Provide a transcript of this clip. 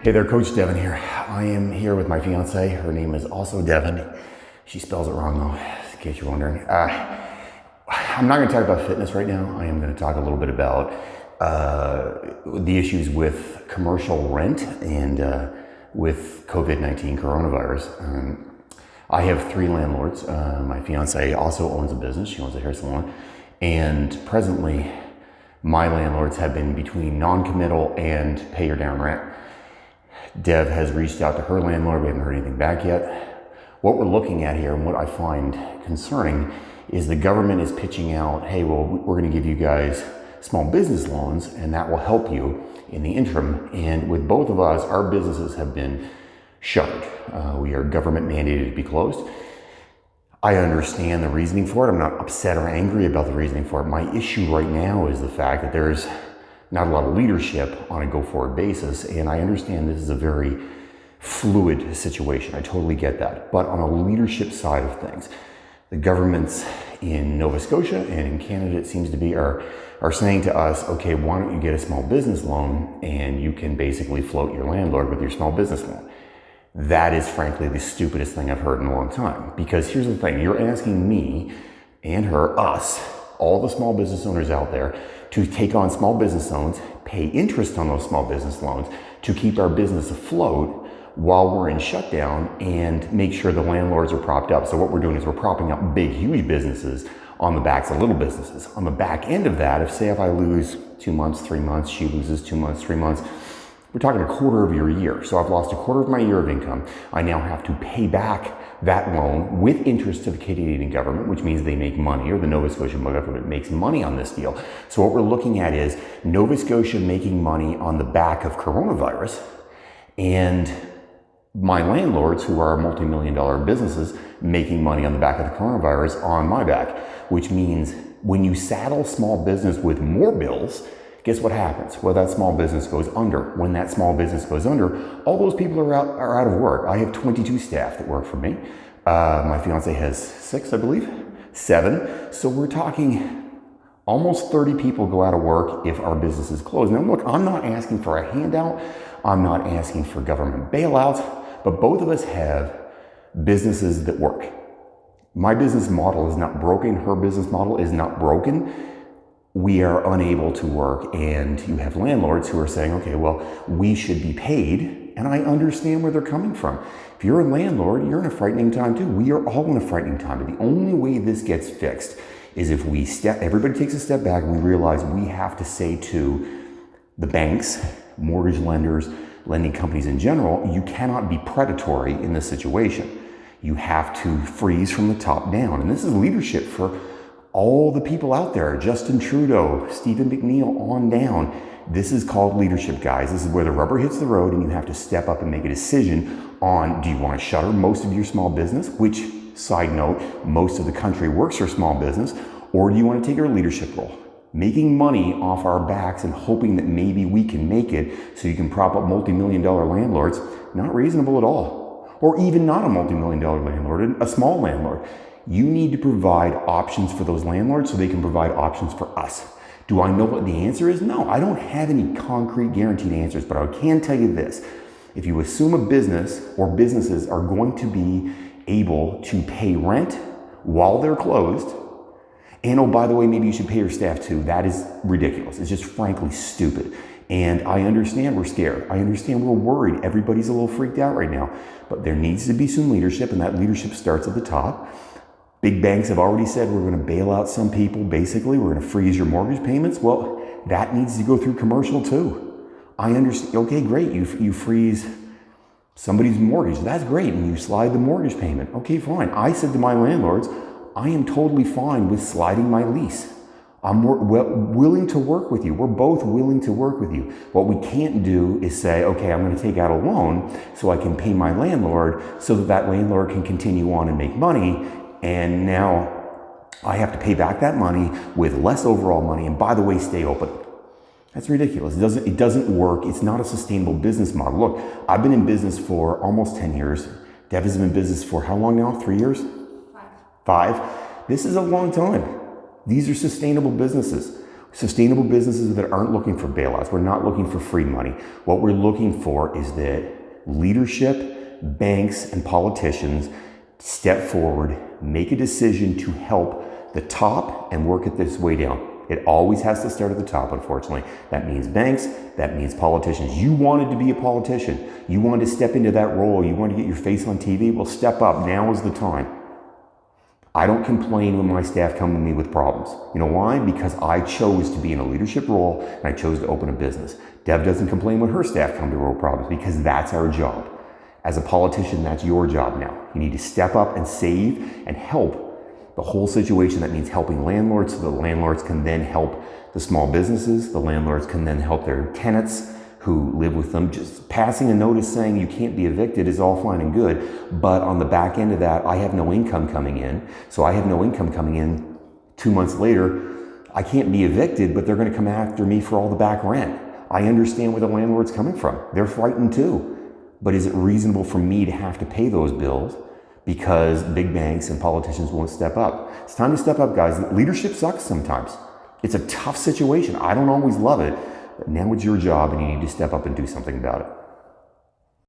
Hey there, Coach Devin here. I am here with my fiance. Her name is also Devin. She spells it wrong though, in case you're wondering. I'm not going to talk about fitness right now. I am going to talk a little bit about the issues with commercial rent and with COVID-19 coronavirus. I have 3 landlords. My fiance also owns a business. She owns a hair salon. And presently, my landlords have been between non-committal and pay or down rent. Dev has reached out to her landlord. We haven't heard anything back yet. What we're looking at here and what I find concerning is the government is pitching out, hey, well, we're going to give you guys small business loans and that will help you in the interim. And with both of us, our businesses have been shuttered. We are government mandated to be closed. I understand the reasoning for it. I'm not upset or angry about the reasoning for it. My issue right now is the fact that there's not a lot of leadership on a go-forward basis, and I understand this is a very fluid situation. I totally get that. But on a leadership side of things, the governments in Nova Scotia and in Canada, it seems to be, are saying to us, okay, why don't you get a small business loan and you can basically float your landlord with your small business loan. That is frankly the stupidest thing I've heard in a long time. Because here's the thing, you're asking me and her, us, all the small business owners out there, to take on small business loans, pay interest on those small business loans to keep our business afloat while we're in shutdown and make sure the landlords are propped up. So what we're doing is we're propping up big, huge businesses on the backs of little businesses. On the back end of that, if I lose 2 months, 3 months, she loses 2 months, 3 months, we're talking a quarter of your year. So I've lost a quarter of my year of income. I now have to pay back that loan with interest to the Canadian government, which means they make money, or the Nova Scotian government makes money on this deal. So what we're looking at is Nova Scotia making money on the back of coronavirus, and my landlords, who are multi-million-dollar businesses, making money on the back of the coronavirus on my back, which means when you saddle small business with more bills, guess what happens? Well, that small business goes under. When that small business goes under, all those people are out of work. I have 22 staff that work for me. My fiance has 6, I believe, 7. So we're talking almost 30 people go out of work if our business is closed. Now, look, I'm not asking for a handout. I'm not asking for government bailouts, but both of us have businesses that work. My business model is not broken. Her business model is not broken. We are unable to work, and you have landlords who are saying, okay, well, we should be paid, and I understand where they're coming from. If you're a landlord, you're in a frightening time too. We are all in a frightening time, but the only way this gets fixed is if everybody takes a step back and we realize we have to say to the banks, mortgage lenders, lending companies in general, you cannot be predatory in this situation. You have to freeze from the top down, and this is leadership for all the people out there, Justin Trudeau, Stephen McNeil, on down. This is called leadership, guys. This is where the rubber hits the road and you have to step up and make a decision on, do you want to shutter most of your small business, which, side note, most of the country works for small business, or do you want to take your leadership role? Making money off our backs and hoping that maybe we can make it so you can prop up multi-million-dollar landlords, not reasonable at all. Or even not a multi-million-dollar landlord, a small landlord. You need to provide options for those landlords so they can provide options for us. Do I know what the answer is? No, I don't have any concrete guaranteed answers, but I can tell you this. If you assume a business or businesses are going to be able to pay rent while they're closed, and oh, by the way, maybe you should pay your staff too, that is ridiculous. It's just frankly stupid. And I understand we're scared. I understand we're worried. Everybody's a little freaked out right now, but there needs to be some leadership, and that leadership starts at the top. Big banks have already said we're going to bail out some people. Basically, we're going to freeze your mortgage payments. Well, that needs to go through commercial too. I understand. Okay, great. You freeze somebody's mortgage. That's great. And you slide the mortgage payment. Okay, fine. I said to my landlords, I am totally fine with sliding my lease. I'm willing to work with you. We're both willing to work with you. What we can't do is say, okay, I'm going to take out a loan so I can pay my landlord so that landlord can continue on and make money. And now I have to pay back that money with less overall money. And by the way, stay open. That's ridiculous. It doesn't work. It's not a sustainable business model. Look, I've been in business for almost 10 years. Dev has been in business for how long now? 3 years? 5. This is a long time. These are sustainable businesses. Sustainable businesses that aren't looking for bailouts. We're not looking for free money. What we're looking for is that leadership, banks, and politicians step forward, make a decision to help the top and work it this way down. It always has to start at the top, unfortunately. That means banks, that means politicians. You wanted to be a politician. You wanted to step into that role. You wanted to get your face on TV. Well, step up. Now is the time. I don't complain when my staff come to me with problems. You know why? Because I chose to be in a leadership role and I chose to open a business. Deb doesn't complain when her staff come to her with problems because that's our job. As a politician, that's your job now. You need to step up and save and help the whole situation. That means helping landlords so the landlords can then help the small businesses. The landlords can then help their tenants who live with them. Just passing a notice saying you can't be evicted is all fine and good, but on the back end of that, I have no income coming in. So I have no income coming in 2 months later. I can't be evicted, but they're gonna come after me for all the back rent. I understand where the landlord's coming from. They're frightened too. But is it reasonable for me to have to pay those bills because big banks and politicians won't step up? It's time to step up, guys. Leadership sucks sometimes. It's a tough situation. I don't always love it. But now it's your job and you need to step up and do something about it.